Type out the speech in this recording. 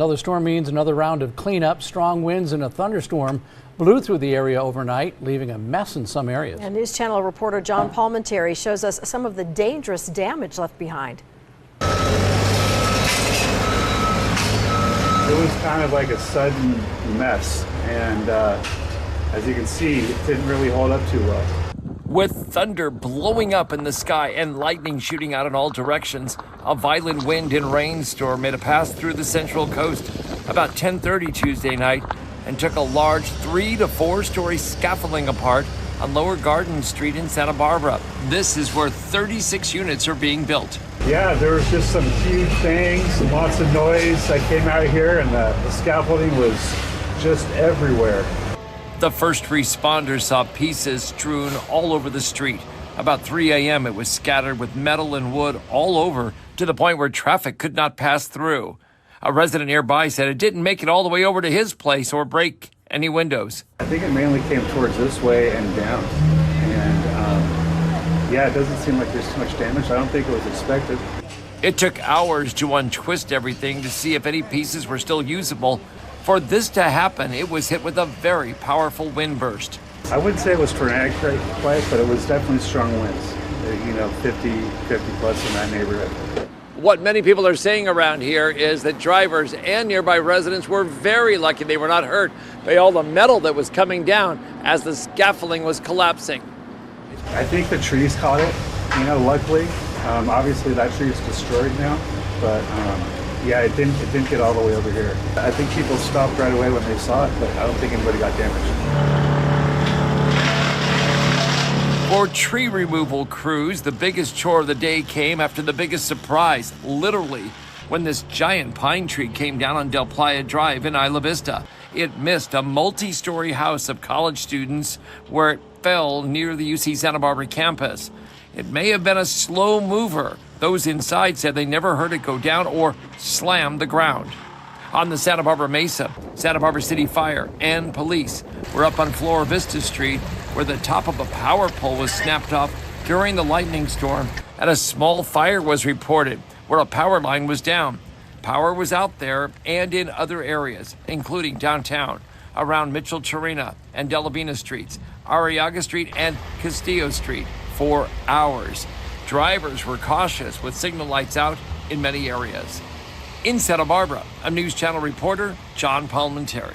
Another storm means another round of cleanup. Strong winds and a thunderstorm blew through the area overnight, leaving a mess in some areas. And News Channel reporter John Palmentary shows us some of the dangerous damage left behind. It was kind of like a sudden mess, and as you can see, it didn't really hold up too well. With thunder blowing up in the sky and lightning shooting out in all directions, a violent wind and rainstorm made a pass through the central coast about 10:30 Tuesday night and took a large 3 to 4 story scaffolding apart on Lower Garden Street in Santa Barbara. This is where 36 units are being built. Yeah, there was just some huge bangs and lots of noise. I came out here and the scaffolding was just everywhere. The first responders saw pieces strewn all over the street. About 3 a.m., it was scattered with metal and wood all over to the point where traffic could not pass through. A resident nearby said it didn't make it all the way over to his place or break any windows. I think it mainly came towards this way and down. And yeah, it doesn't seem like there's too much damage. I don't think it was expected. It took hours to untwist everything to see if any pieces were still usable. For this to happen, it was hit with a very powerful wind burst. I wouldn't say it was tornadic quite, but it was definitely strong winds. 50 plus in that neighborhood. What many people are saying around here is that drivers and nearby residents were very lucky they were not hurt by all the metal that was coming down as the scaffolding was collapsing. I think the trees caught it, luckily. Obviously that tree is destroyed now, but yeah, it didn't get all the way over here. I think people stopped right away when they saw it, but I don't think anybody got damaged. For tree removal crews, the biggest chore of the day came after the biggest surprise, literally, when this giant pine tree came down on Del Playa Drive in Isla Vista. It missed a multi-story house of college students where it fell near the UC Santa Barbara campus. It may have been a slow mover. Those inside said they never heard it go down or slam the ground. On the Santa Barbara Mesa, Santa Barbara City Fire and police were up on Flora Vista Street where the top of a power pole was snapped off during the lightning storm and a small fire was reported where a power line was down. Power was out there and in other areas, including downtown, around Mitchell Chirina and Delavina Streets, Arriaga Street and Castillo Street for hours. Drivers were cautious with signal lights out in many areas. In Santa Barbara, a News Channel reporter, John Palmentary.